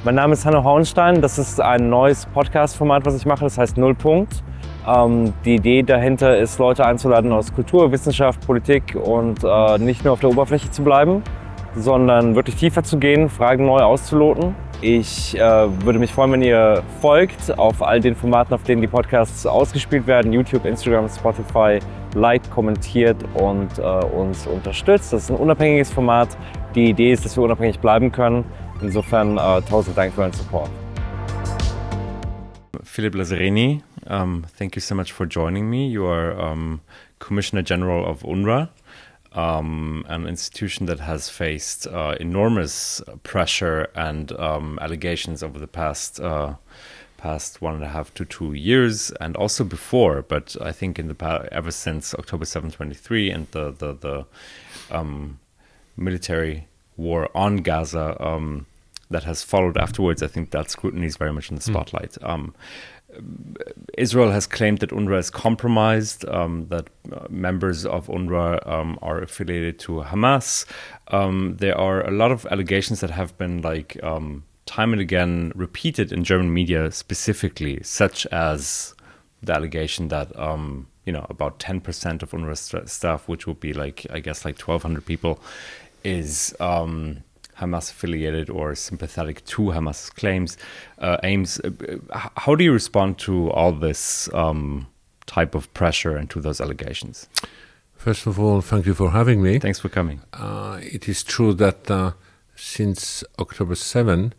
Mein Name ist Hanno Hauenstein, das ist ein neues Podcast-Format, was ich mache, das heißt Nullpunkt. Die Idee dahinter ist, Leute einzuladen aus Kultur, Wissenschaft, Politik und nicht nur auf der Oberfläche zu bleiben, sondern wirklich tiefer zu gehen, Fragen neu auszuloten. Ich würde mich freuen, wenn ihr folgt auf all den Formaten, auf denen die Podcasts ausgespielt werden, YouTube, Instagram, Spotify, liked, kommentiert und uns unterstützt. Das ist ein unabhängiges Format. Die Idee ist, dass wir unabhängig bleiben können. Insofern 1000 Dank für euren Support. Philippe Lazzarini, thank you so much for joining me. You are Commissioner General of UNRWA, an institution that has faced enormous pressure and allegations over the past 1.5 to 2 years, and also before. But I think in the ever since October 7, 2023 and the military war on Gaza that has followed afterwards, I think that scrutiny is very much in the spotlight. Israel has claimed that UNRWA is compromised, that members of UNRWA are affiliated to Hamas. There are a lot of allegations that have been time and again repeated in German media specifically, such as the allegation that about 10% of UNRWA staff, which would be 1,200 people, is Hamas affiliated or sympathetic to Hamas aims. How do you respond to all this type of pressure and to those allegations? First of all, thank you for having me. Thanks for coming. It is true that since October 7,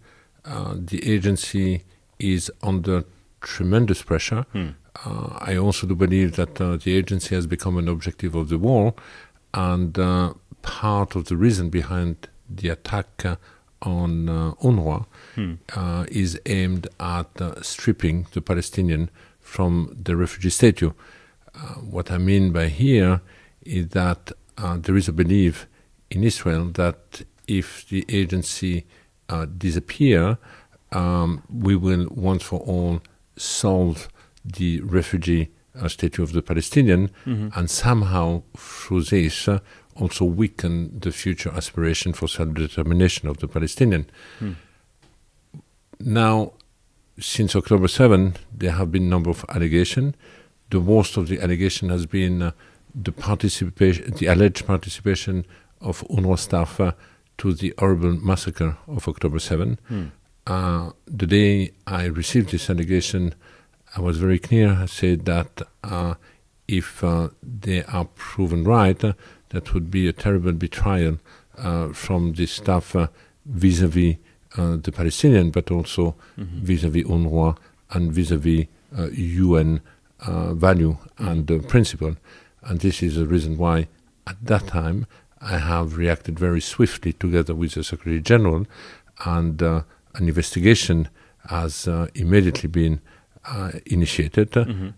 the agency is under tremendous pressure. I also do believe that the agency has become an objective of the war, and part of the reason behind the attack on UNRWA is aimed at stripping the Palestinian from the refugee status. What I mean by here is that there is a belief in Israel that if the agency disappear, we will once for all solve the refugee status of the Palestinian, and somehow through this also weaken the future aspiration for self-determination of the Palestinian. Now, since October 7, there have been a number of allegations. The worst of the allegation has been the alleged participation of UNRWA staff to the horrible massacre of October 7. The day I received this allegation, I was very clear. I said that if they are proven right, that would be a terrible betrayal from the staff vis-à-vis the Palestinian, but also vis-à-vis UNRWA and vis-à-vis UN value and principle. And this is the reason why, at that time, I have reacted very swiftly together with the Secretary General, and an investigation has immediately been initiated,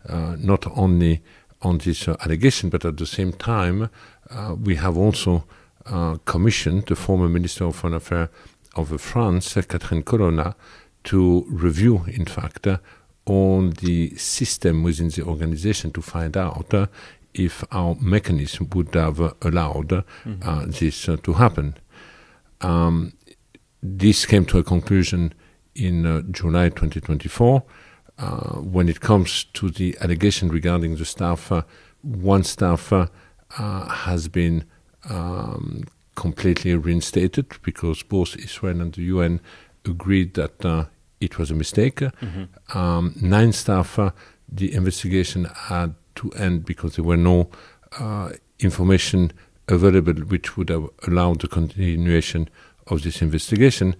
not only on this allegation, but at the same time, we have also commissioned the former Minister of Foreign Affairs of France, Catherine Colonna, to review, in fact, all the system within the organization to find out if our mechanism would have allowed this to happen. This came to a conclusion in July 2024. When it comes to the allegation regarding the staff, one staff has been completely reinstated because both Israel and the UN agreed that it was a mistake. 9 staff, the investigation had to end because there were no information available which would have allowed the continuation of this investigation.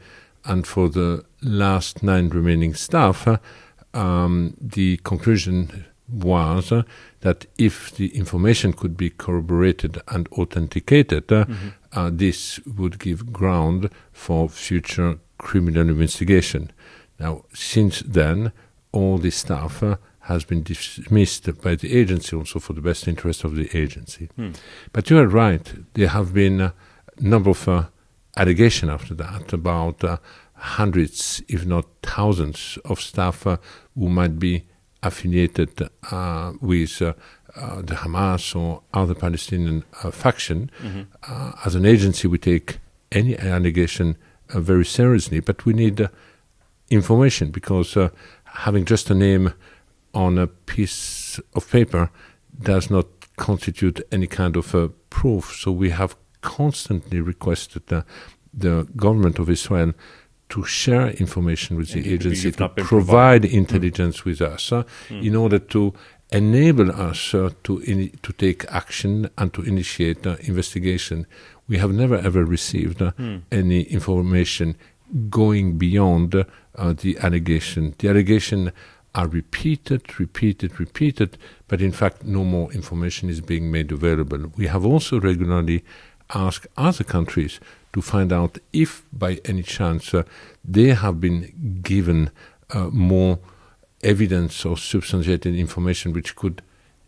And for the last 9 remaining staff, the conclusion was that if the information could be corroborated and authenticated, this would give ground for future criminal investigation. Now, since then, all the staff has been dismissed by the agency also for the best interest of the agency. But you are right, there have been a number of allegations after that about hundreds, if not thousands, of staff who might be affiliated with the Hamas or other Palestinian faction. As an agency, we take any allegation very seriously, but we need information, because having just a name on a piece of paper does not constitute any kind of proof. So we have constantly requested the government of Israel to share information with the agency, to provide intelligence with us in order to enable us to take action and to initiate investigation. We have never ever received any information going beyond the allegation. The allegation are repeated, but in fact no more information is being made available. We have also regularly asked other countries to find out if by any chance they have been given more evidence or substantiated information which could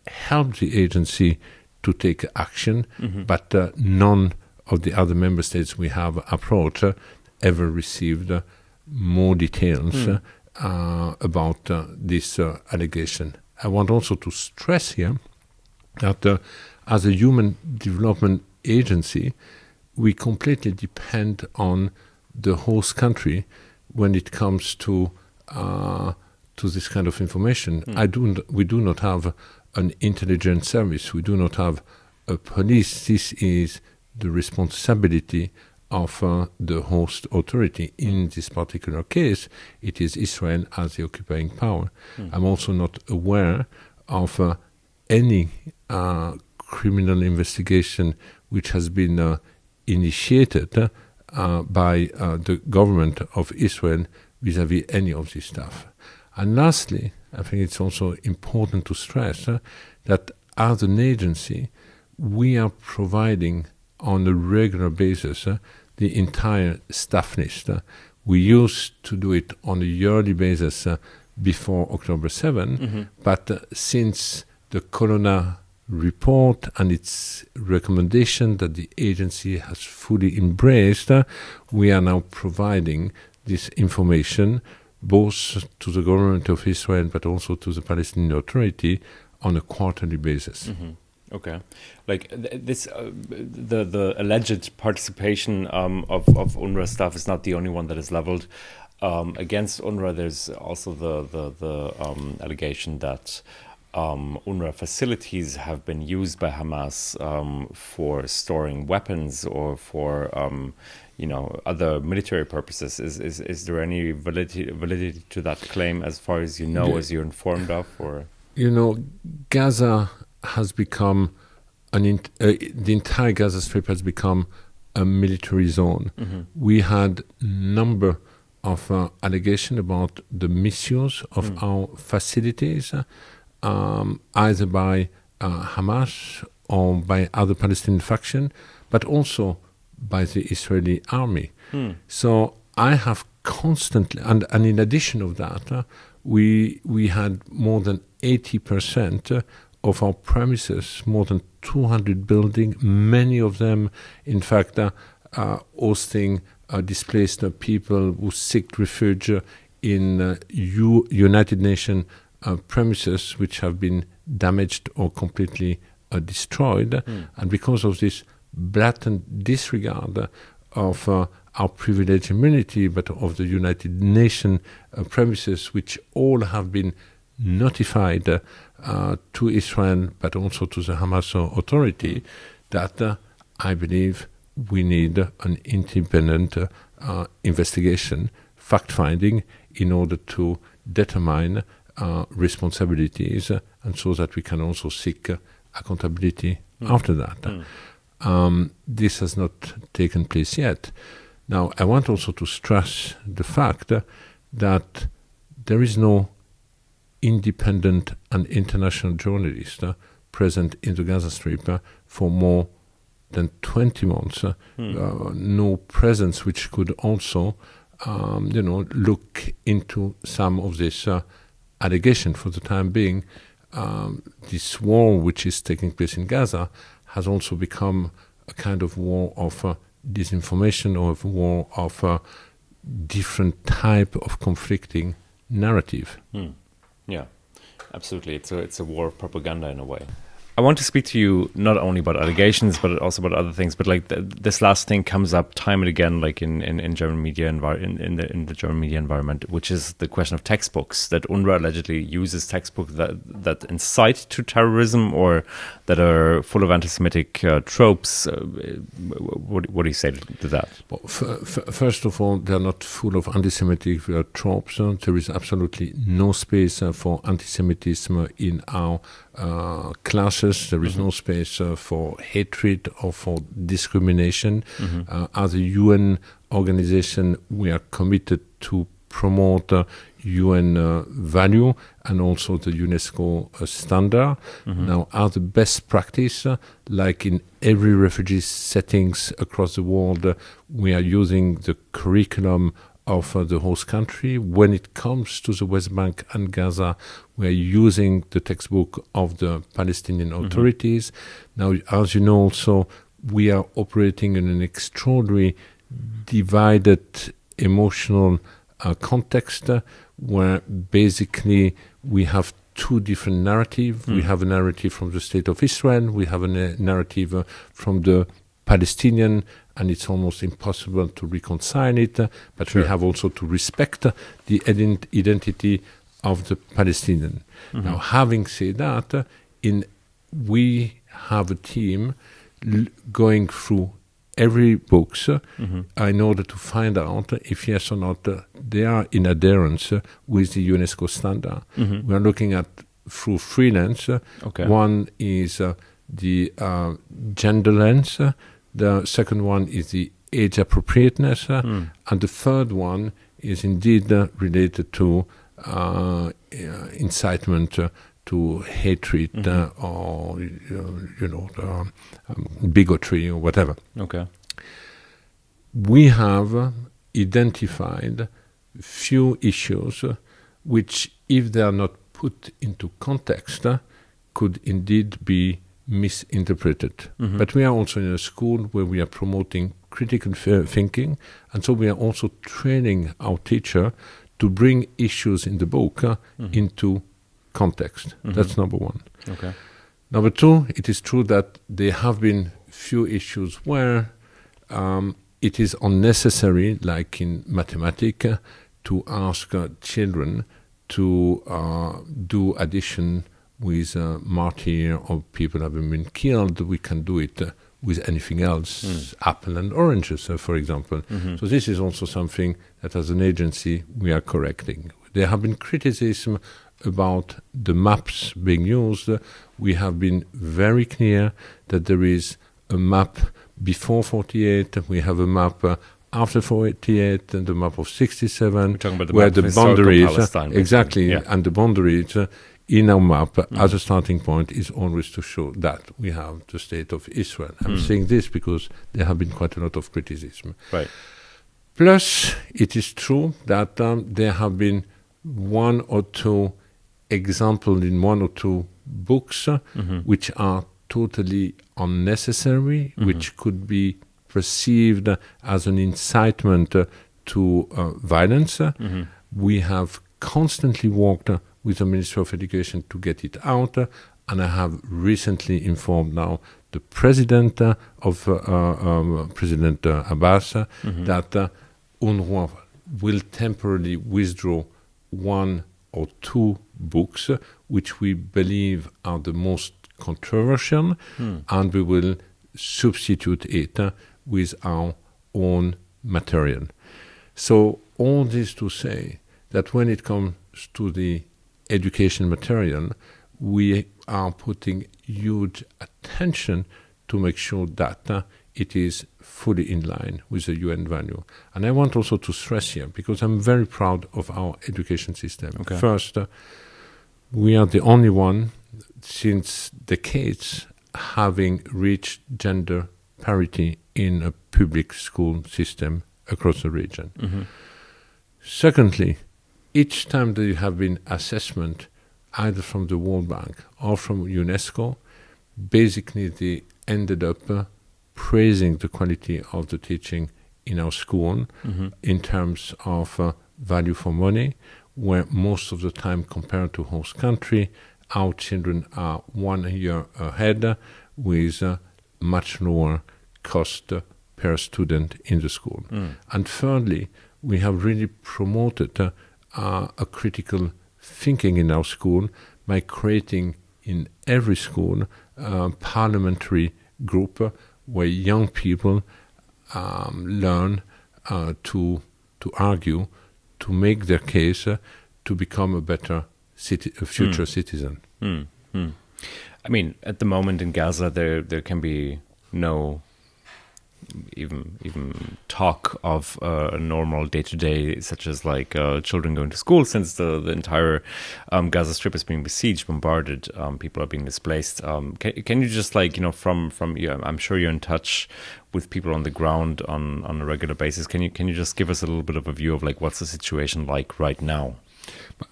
help the agency to take action, but none of the other member states we have approached ever received more details about this allegation. I want also to stress here that as a human development agency, we completely depend on the host country when it comes to this kind of information. We do not have an intelligence service. We do not have a police. This is the responsibility of the host authority. In this particular case, it is Israel as the occupying power. I'm also not aware of any criminal investigation which has been initiated by the government of Israel vis-à-vis any of this stuff. And lastly, I think it's also important to stress that as an agency, we are providing on a regular basis the entire staff list. We used to do it on a yearly basis before October 7, but since the Corona report and its recommendation that the agency has fully embraced, we are now providing this information both to the government of Israel but also to the Palestinian Authority on a quarterly basis. Okay, like this, the alleged participation of UNRWA staff is not the only one that is leveled against UNRWA. There's also the allegation that UNRWA facilities have been used by Hamas for storing weapons or for other military purposes. Is there any validity to that claim as far as you know, as you're informed of, or? Gaza has become the entire Gaza Strip has become a military zone. We had number of allegations about the misuse of our facilities, either by Hamas or by other Palestinian faction, but also by the Israeli army. So I have constantly, and in addition of that, we had more than 80% of our premises, more than 200 buildings, many of them, in fact, hosting displaced people who seek refuge in United Nations premises which have been damaged or completely destroyed. And because of this blatant disregard of our privileged immunity, but of the United Nations premises, which all have been notified to Israel, but also to the Hamas Authority, that I believe we need an independent investigation, fact-finding, in order to determine responsibilities, and so that we can also seek accountability after that. This has not taken place yet. Now, I want also to stress the fact that there is no independent and international journalist present in the Gaza Strip for more than 20 months. No presence which could also, look into some of this allegation. For the time being, this war which is taking place in Gaza has also become a kind of war of disinformation, or a war of different type of conflicting narrative. Yeah, absolutely. It's a war of propaganda in a way. I want to speak to you not only about allegations, but also about other things. But like this last thing comes up time and again, like in German media in the German media environment, which is the question of textbooks. That UNRWA allegedly uses textbooks that incite to terrorism or that are full of anti-Semitic tropes. What do you say to that? Well, first of all, they're not full of anti-Semitic tropes. There is absolutely no space for anti-Semitism in our classes. There is no space for hatred or for discrimination. As a UN organization, we are committed to promote UN value and also the UNESCO standard. Now, as a best practice, like in every refugee settings across the world, we are using the curriculum of the host country. When it comes to the West Bank and Gaza, we are using the textbook of the Palestinian authorities. Now, as you know also, we are operating in an extraordinary divided emotional context where basically we have two different narratives. We have a narrative from the State of Israel, we have a narrative from the Palestinian, and it's almost impossible to reconcile it, but we have also to respect the identity of the Palestinian. Now, having said that, we have a team going through every books in order to find out if yes or not they are in adherence with the UNESCO standard. We are looking at through three lenses. One is the gender lens. The second one is the age appropriateness, and the third one is indeed related to incitement to hatred or bigotry or whatever. We have identified few issues which, if they are not put into context, could indeed be misinterpreted. But we are also in a school where we are promoting critical thinking, and so we are also training our teacher to bring issues in the book into context. That's number one. Number two, it is true that there have been few issues where it is unnecessary, like in mathematics, to ask children to do addition with martyr or people having been killed. We can do it with anything else, apple and oranges, for example. So this is also something that as an agency we are correcting. There have been criticism about the maps being used. We have been very clear that there is a map before 48, we have a map after 48, and the map of 67, we're talking about the where map the of historical boundaries, Palestine, exactly, and the boundaries in our map as a starting point is always to show that we have the state of Israel. I'm saying this because there have been quite a lot of criticism. Plus, it is true that there have been one or two examples in one or two books which are totally unnecessary, which could be perceived as an incitement to violence. We have constantly worked with the Ministry of Education to get it out, and I have recently informed now the President of President Abbas that UNRWA will temporarily withdraw one or two books which we believe are the most controversial, and we will substitute it with our own material. So all this to say that when it comes to the education material, we are putting huge attention to make sure that it is fully in line with the UN value. And I want also to stress here, because I'm very proud of our education system. First, we are the only one since decades having reached gender parity in a public school system across the region. Secondly, each time there have been assessment, either from the World Bank or from UNESCO, basically they ended up praising the quality of the teaching in our school in terms of value for money, where most of the time compared to host country, our children are 1 year ahead with much lower cost per student in the school. And thirdly, we have really promoted a critical thinking in our school by creating in every school a parliamentary group where young people learn to argue, to make their case, to become a better future citizen. I mean, at the moment in Gaza, there can be no even talk of a normal day-to-day, such as like children going to school, since the entire Gaza Strip is being besieged, bombarded. People are being displaced. Can you just, like, you know, from you, I'm sure you're in touch with people on the ground on a regular basis. Can you just give us a little bit of a view of, like, what's the situation like right now?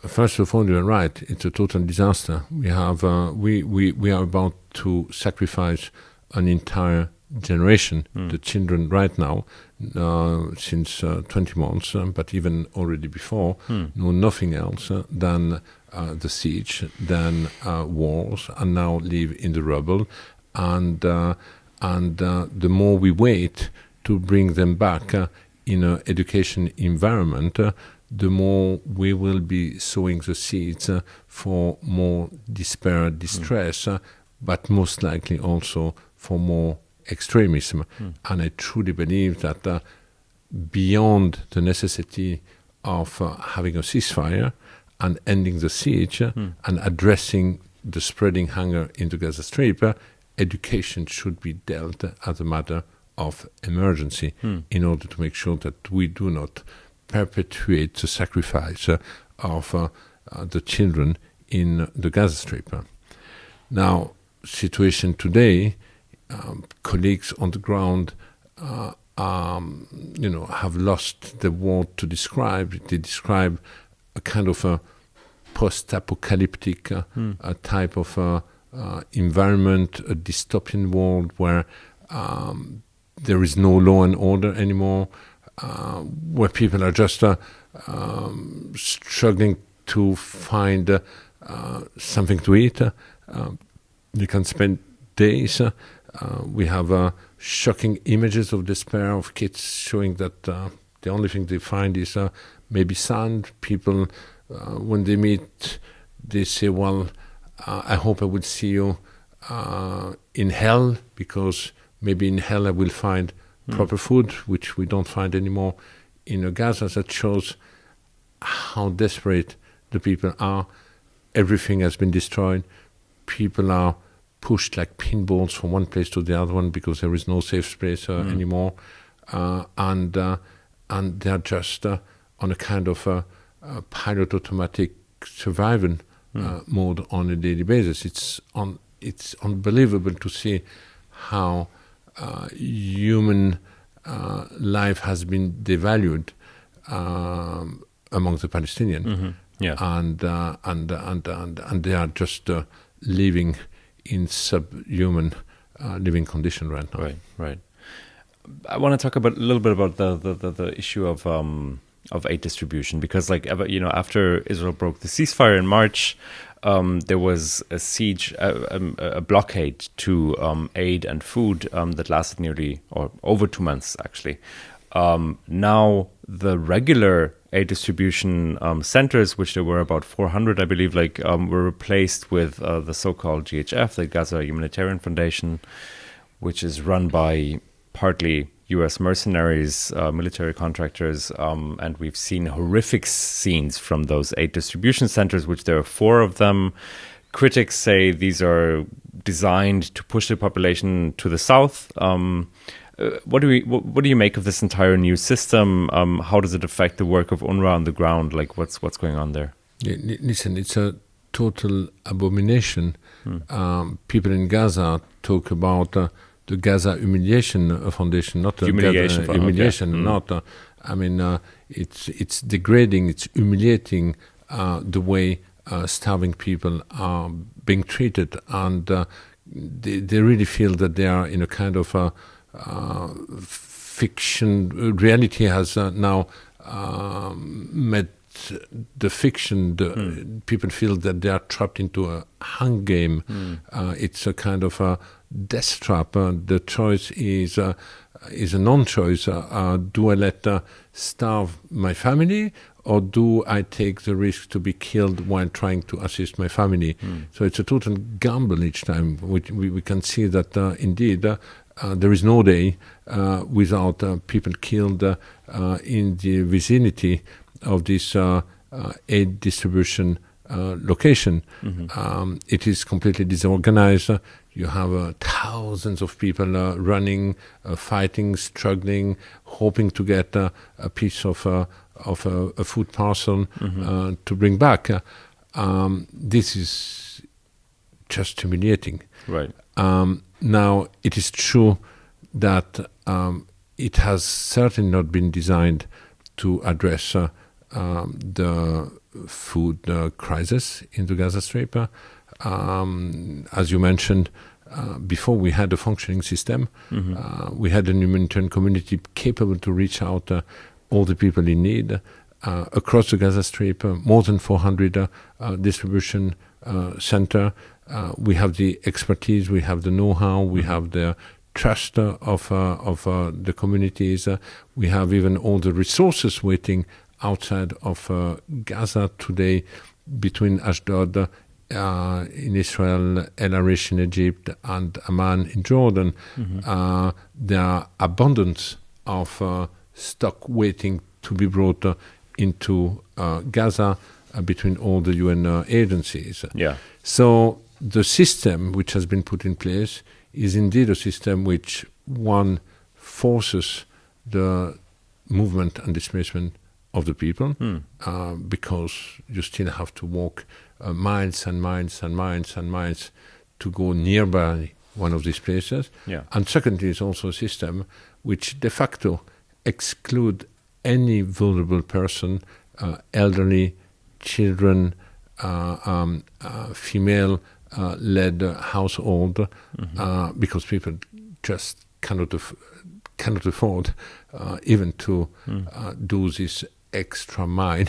First of all, you're right. It's a total disaster. We have we are about to sacrifice an entire generation. The children right now, since 20 months, but even already before, know nothing else than the siege, than wars, and now live in the rubble. And the more we wait to bring them back in an education environment, the more we will be sowing the seeds for more despair, distress, but most likely also for more extremism. And I truly believe that beyond the necessity of having a ceasefire and ending the siege and addressing the spreading hunger in the Gaza Strip, education should be dealt as a matter of emergency in order to make sure that we do not perpetuate the sacrifice of the children in the Gaza Strip. Now, situation today, colleagues on the ground have lost the word to describe. They describe a kind of a post-apocalyptic type of environment, a dystopian world where there is no law and order anymore, where people are just struggling to find something to eat. They can spend days. We have shocking images of despair of kids showing that the only thing they find is maybe sand. People, when they meet, they say, well, I hope I will see you in hell, because maybe in hell I will find proper food, which we don't find anymore in Gaza. That shows how desperate the people are. Everything has been destroyed. People are pushed like pinballs from one place to the other one because there is no safe space anymore, and they are just on a kind of pilot automatic survival mode on a daily basis. It's unbelievable to see how human life has been devalued among the Palestinians, and they are just living in subhuman living condition right now. Right. I want to talk a little bit about the issue of aid distribution, because, like, after Israel broke the ceasefire in March, there was a siege, a blockade to aid and food that lasted nearly or over 2 months, actually. Now the regular aid distribution centers, which there were about 400, I believe, were replaced with the so-called GHF, the Gaza Humanitarian Foundation, which is run by partly U.S. mercenaries, military contractors, and we've seen horrific scenes from those aid distribution centers, which there are 4 of them. Critics say these are designed to push the population to the south. What do you make of this entire new system? How does it affect the work of UNRWA on the ground? Like, what's going on there? Yeah, listen, it's a total abomination. People in Gaza talk about the Gaza Humiliation Foundation, not the Humiliation Gaza Humiliation. Not. It's degrading. It's humiliating the way starving people are being treated, and they really feel that they are in a kind of fiction. Reality has now met the fiction. People feel that they are trapped into a hung game. It's a kind of a death trap. The choice is a non-choice. Do I let starve my family, or do I take the risk to be killed while trying to assist my family? So it's a total gamble each time. We can see that indeed there is no day without people killed in the vicinity of this aid distribution location. It is completely disorganized. You have thousands of people running, fighting, struggling, hoping to get a piece of a food parcel to bring back. This is just humiliating. Right. Now, it is true that it has certainly not been designed to address the food crisis in the Gaza Strip. As you mentioned, before we had a functioning system, we had a humanitarian community capable to reach out all the people in need. Across the Gaza Strip, more than 400 distribution center. We have the expertise, we have the know-how, we have the trust of the communities. We have even all the resources waiting outside of Gaza today, between Ashdod in Israel, El Arish in Egypt, and Amman in Jordan. There are abundance of stock waiting to be brought into Gaza between all the UN agencies. Yeah. So the system which has been put in place is indeed a system which, one, forces the movement and displacement of the people, because you still have to walk miles and miles and miles and miles to go nearby one of these places. Yeah. And secondly, it's also a system which de facto exclude any vulnerable person, elderly, children, female-led household, because people just cannot afford even to do this extra mile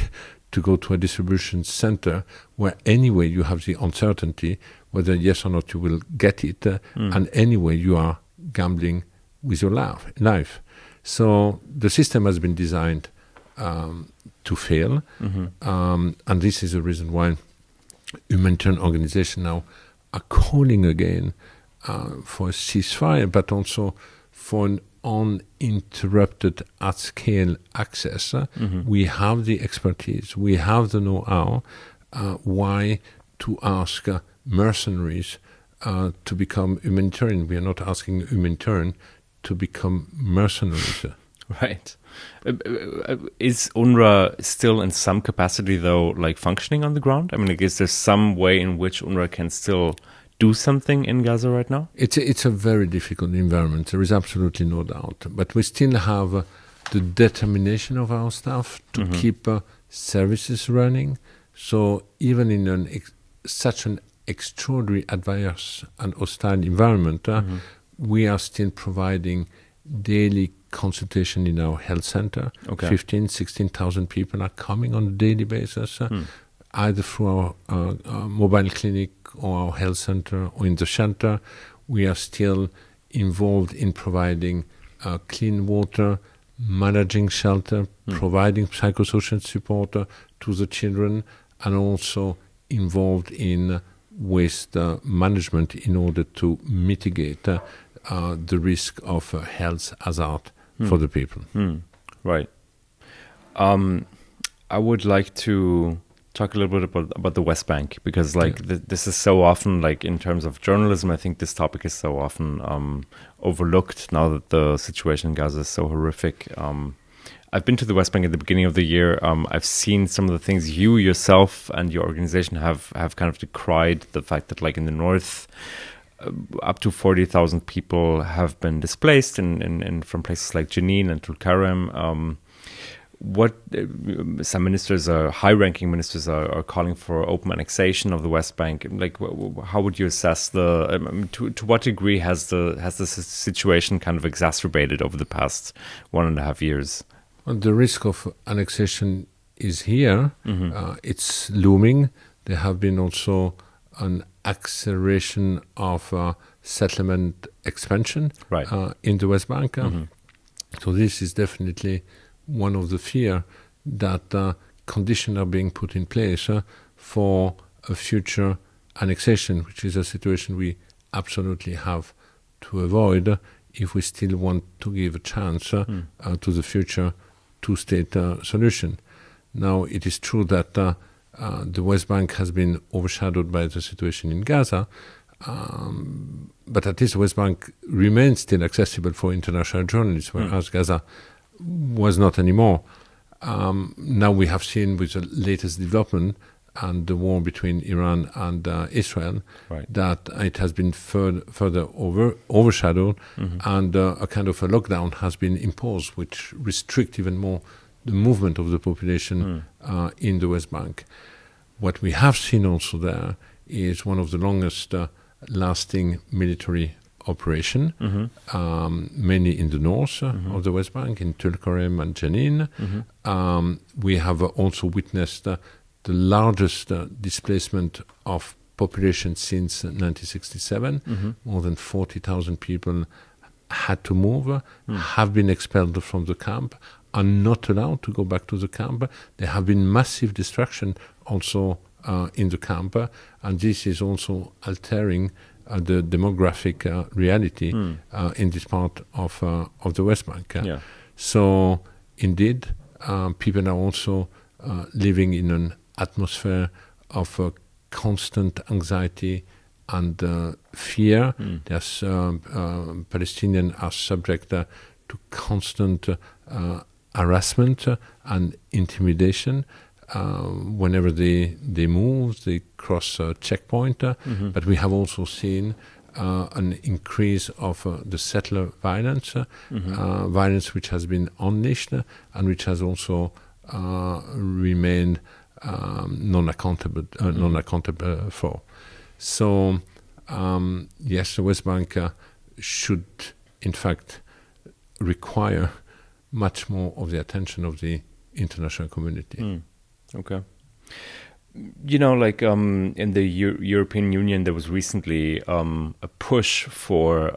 to go to a distribution center where anyway you have the uncertainty whether yes or not you will get it, and anyway you are gambling with your life. So the system has been designed to fail, and this is the reason why humanitarian organizations now are calling again for a ceasefire, but also for an uninterrupted at-scale access. We have the expertise, we have the know-how. Why to ask mercenaries to become humanitarian? We are not asking humanitarian to become mercenaries. Right. Is UNRWA still in some capacity, though, like functioning on the ground? I mean, like, is there some way in which UNRWA can still do something in Gaza right now? It's a very difficult environment. There is absolutely no doubt. But we still have the determination of our staff to keep services running. So even in such an extraordinary adverse and hostile environment, we are still providing daily consultation in our health center. 15,000, 16,000 people are coming on a daily basis, either through our mobile clinic or our health center or in the shelter. We are still involved in providing clean water, managing shelter, providing psychosocial support to the children, and also involved in waste management in order to mitigate the risk of health hazard for the people. Right. I would like to talk a little bit about the West Bank, because this is so often, like, in terms of journalism, I think this topic is so often overlooked now that the situation in Gaza is so horrific. I've been to the West Bank at the beginning of the year. I've seen some of the things you yourself and your organization have kind of decried, the fact that, like, in the north, up to 40,000 people have been displaced in from places like Jenin and Tulkarem. Some ministers, high-ranking ministers, are calling for open annexation of the West Bank. Like, how would you assess to what degree has the situation kind of exacerbated over the past 1.5 years? The risk of annexation is here. It's looming. There have been also an acceleration of settlement expansion in the West Bank. So this is definitely one of the fear that conditions are being put in place for a future annexation, which is a situation we absolutely have to avoid if we still want to give a chance to the future two-state solution. Now, it is true that the West Bank has been overshadowed by the situation in Gaza, but at least the West Bank remains still accessible for international journalists, whereas Gaza was not anymore. Now we have seen with the latest development and the war between Iran and Israel that it has been further overshadowed, and a kind of a lockdown has been imposed, which restricts even more the movement of the population in the West Bank. What we have seen also there is one of the longest lasting military operation, mainly in the north of the West Bank, in Tulkarem and Jenin. We have also witnessed the largest displacement of population since 1967. More than 40,000 people had to move, have been expelled from the camp, are not allowed to go back to the camp. There have been massive destruction also in the camp, and this is also altering the demographic reality in this part of the West Bank. So indeed, people are also living in an atmosphere of constant anxiety and fear. There's Palestinians are subject to constant harassment and intimidation. Whenever they move, they cross a checkpoint. But we have also seen an increase of the settler violence, violence which has been unleashed and which has also remained non-accountable for. So, yes, the West Bank should, in fact, require much more of the attention of the international community. Okay. You know, like in the European Union, there was recently a push for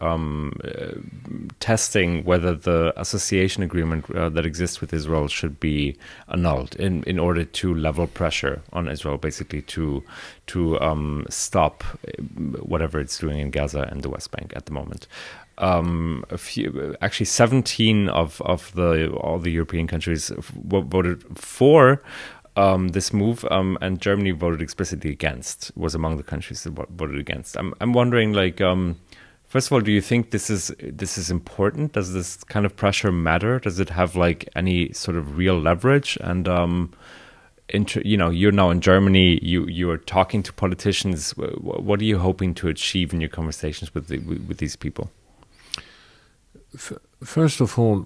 testing whether the association agreement that exists with Israel should be annulled in order to level pressure on Israel, basically to stop whatever it's doing in Gaza and the West Bank at the moment. Actually 17 of all the European countries voted for this move, and Germany voted explicitly against, was among the countries that voted against. I'm wondering, like, first of all, do you think this is important? Does this kind of pressure matter? Does it have like any sort of real leverage? And you're now in Germany. You are talking to politicians. What are you hoping to achieve in your conversations with these people? First of all,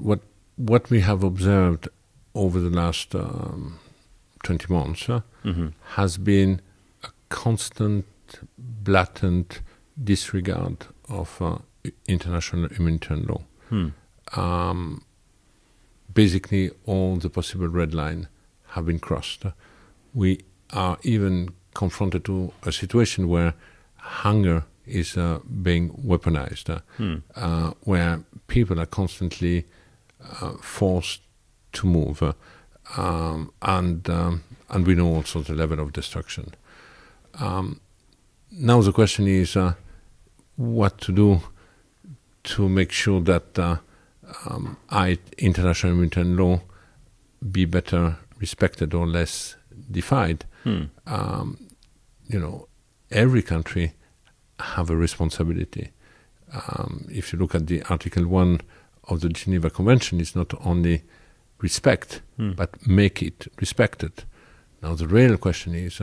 what we have observed over the last 20 months has been a constant, blatant disregard of international humanitarian law. Basically, all the possible red lines have been crossed. We are even confronted to a situation where hunger is being weaponized, where people are constantly forced to move, and we know also the level of destruction. Now the question is what to do to make sure that international humanitarian law be better respected or less defied. Every country have a responsibility. If you look at the Article 1 of the Geneva Convention, it's not only respect, but make it respected. Now the real question is,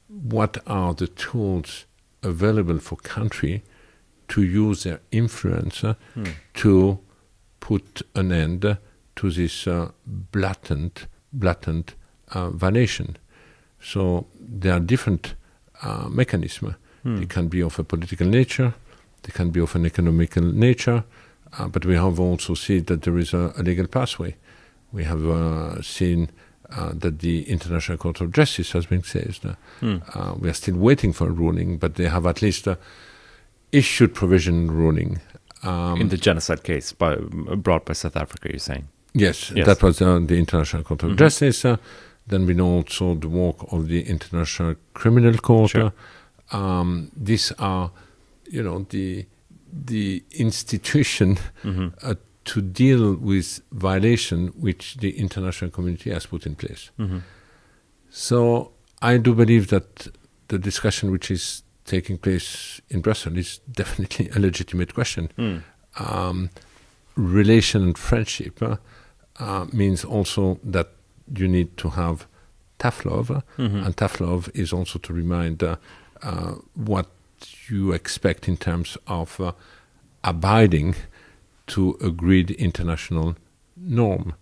what are the tools available for country to use their influence to put an end to this blatant violation? So there are different mechanisms. They can be of a political nature, they can be of an economical nature, but we have also seen that there is a legal pathway. We have seen that the International Court of Justice has been seized. We are still waiting for a ruling, but they have at least issued provision ruling. In the genocide case brought by South Africa, you're saying? Yes, that was the International Court of Justice. Then we know also the work of the International Criminal Court. Sure. These are, the institution to deal with violation which the international community has put in place. So I do believe that the discussion which is taking place in Brussels is definitely a legitimate question. Relation and friendship means also that you need to have tough love, and tough love is also to remind what you expect in terms of abiding to agreed international norm.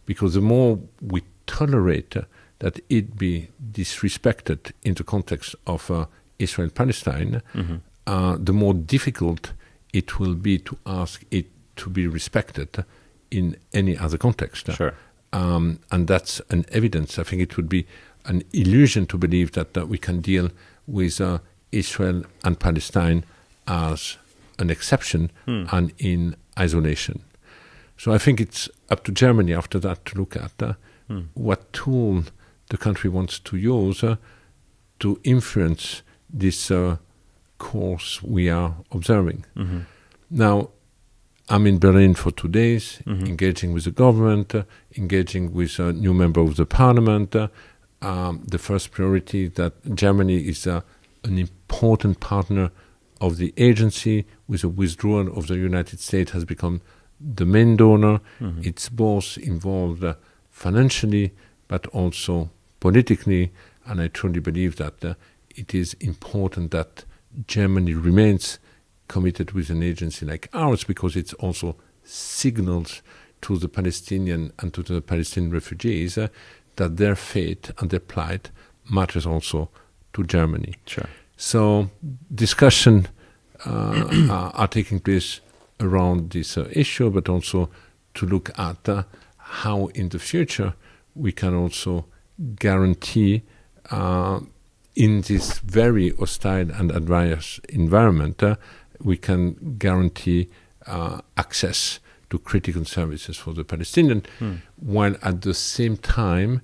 Because the more we tolerate that it be disrespected in the context of Israel-Palestine, the more difficult it will be to ask it to be respected in any other context. Sure. And that's an evidence. I think it would be an illusion to believe that we can deal with Israel and Palestine as an exception and in isolation. So I think it's up to Germany after that to look at what tool the country wants to use to influence this course we are observing. Now, I'm in Berlin for 2 days, engaging with the government, engaging with a new member of the parliament. The first priority that Germany is an important partner of the agency. With the withdrawal of the United States has become the main donor. It's both involved financially but also politically, and I truly believe that it is important that Germany remains committed with an agency like ours, because it also signals to the Palestinian and to the Palestinian refugees that their fate and their plight matters also to Germany. Sure. So discussion are taking place around this issue, but also to look at how in the future we can also guarantee in this very hostile and adverse environment, we can guarantee access to critical services for the Palestinians, while at the same time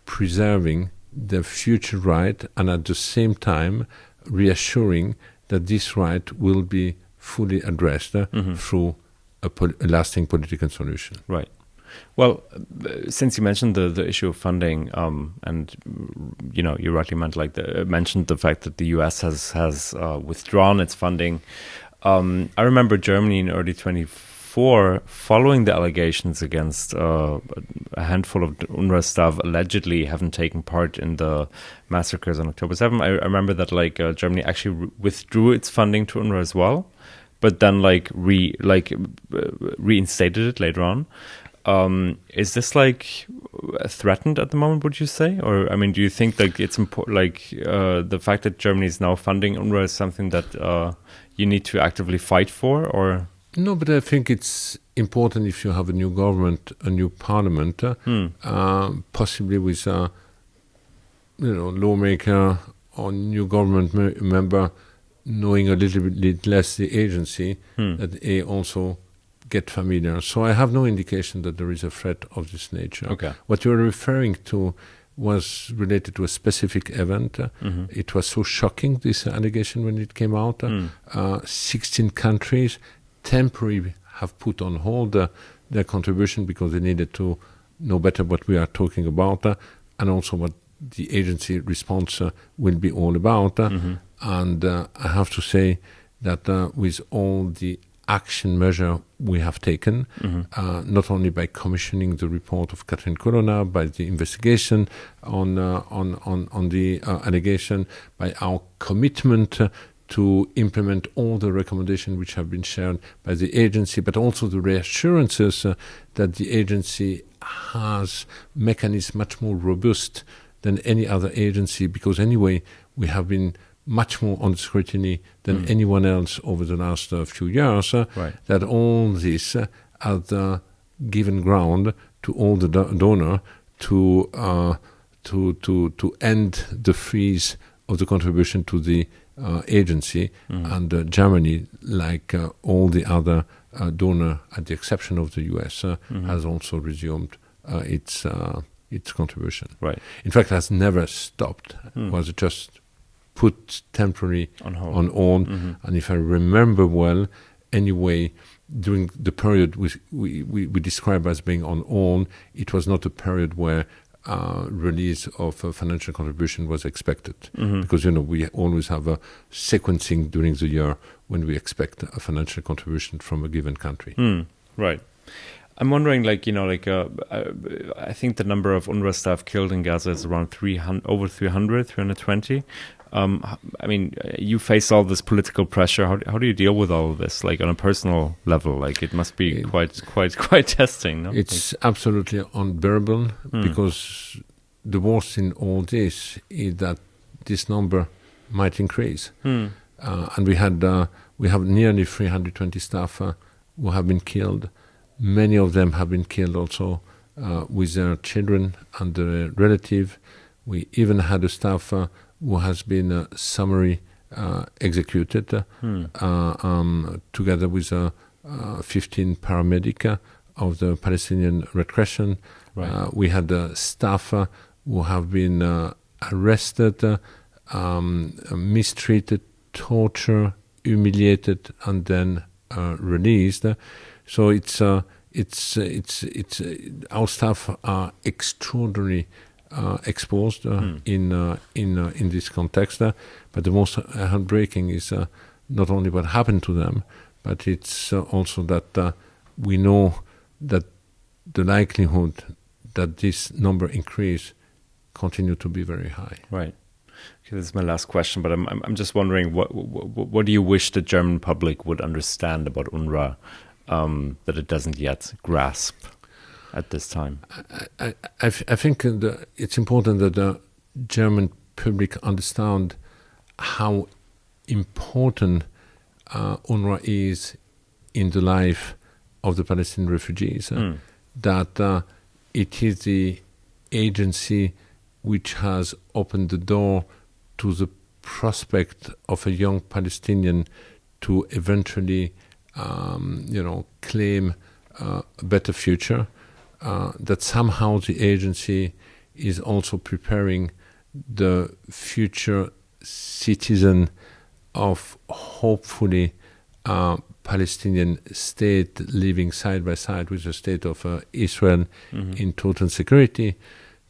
preserving their future right, and at the same time reassuring that this right will be fully addressed through a lasting political solution. Right. Well, since you mentioned the issue of funding, and you rightly mentioned the fact that the U.S. has withdrawn its funding. I remember Germany in early 2024, following the allegations against a handful of UNRWA staff allegedly having taken part in the massacres on October 7th. I remember that Germany actually withdrew its funding to UNRWA as well, but then reinstated it later on. Is this threatened at the moment, would you say? Or, I mean, do you think it's important, the fact that Germany is now funding UNRWA is something that you need to actively fight for, or? No, but I think it's important if you have a new government, a new parliament, possibly with a lawmaker or new government member knowing a little bit less the agency, that they also get familiar. So I have no indication that there is a threat of this nature. Okay. What you're referring to was related to a specific event. It was so shocking, this allegation, when it came out. 16 countries temporarily have put on hold their contribution because they needed to know better what we are talking about and also what the agency response will be all about. And I have to say that with all the action measure we have taken, not only by commissioning the report of Catherine Colonna, by the investigation on the allegation, by our commitment to implement all the recommendations which have been shared by the agency, but also the reassurances that the agency has mechanisms much more robust than any other agency, because anyway we have been much more on scrutiny than anyone else over the last few years, that all this has given ground to all the donors to end the freeze of the contribution to the agency, and Germany, like all the other donors, at the exception of the US, has also resumed its contribution. Right. In fact, has never stopped. Was just put temporarily On hold. on hold. And if I remember well, anyway, during the period we describe as being on hold, it was not a period where release of a financial contribution was expected, because we always have a sequencing during the year when we expect a financial contribution from a given country. Right. I'm wondering, I think the number of UNRWA staff killed in Gaza is around 320. I mean, you face all this political pressure. How do you deal with all of this, on a personal level? It must be quite testing, no? It's absolutely unbearable, because the worst in all this is that this number might increase. And we have nearly 320 staff who have been killed. Many of them have been killed also with their children and their relative. We even had a staff who has been summarily executed, together with 15 paramedics of the Palestinian Red Crescent. Right. We had staff who have been arrested, mistreated, tortured, humiliated, and then released. So it's our staff are extraordinarily exposed in this context. But the most heartbreaking is not only what happened to them, but it's also that we know that the likelihood that this number increase continue to be very high. Right. Okay, this is my last question, but I'm just wondering, what do you wish the German public would understand about UNRWA that it doesn't yet grasp at this time? I think it's important that the German public understand how important UNRWA is in the life of the Palestinian refugees. That it is the agency which has opened the door to the prospect of a young Palestinian to eventually claim a better future, that somehow the agency is also preparing the future citizen of hopefully Palestinian state living side by side with the state of Israel in total security,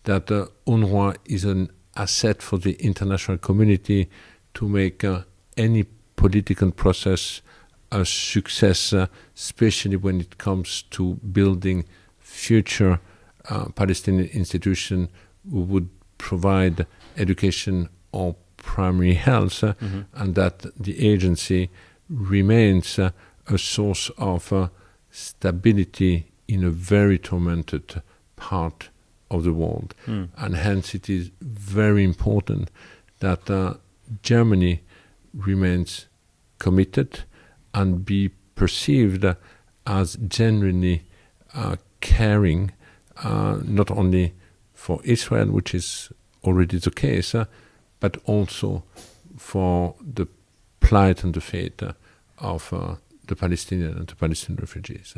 that UNRWA is an asset for the international community to make any political process a success, especially when it comes to building future Palestinian institutions who would provide education or primary health, and that the agency remains a source of stability in a very tormented part of the world. And hence it is very important that Germany remains committed and be perceived as genuinely caring, not only for Israel, which is already the case, but also for the plight and the fate of the Palestinian and the Palestinian refugees.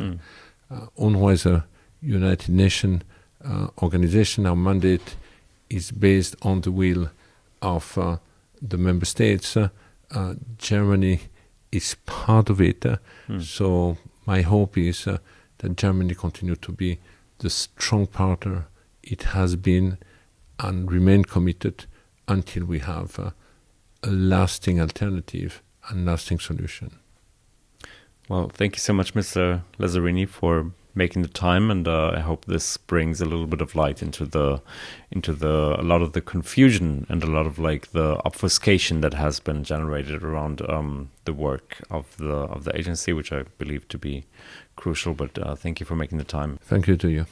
UNRWA is a United Nations organization. Our mandate is based on the will of the member states. Germany is part of it. So my hope is that Germany continue to be the strong partner it has been and remain committed until we have a lasting alternative and lasting solution. Well, thank you so much, Mr. Lazzarini, for making the time, and I hope this brings a little bit of light into a lot of the confusion and a lot of the obfuscation that has been generated around the work of the agency, which I believe to be crucial. But thank you for making the time. Thank you to you.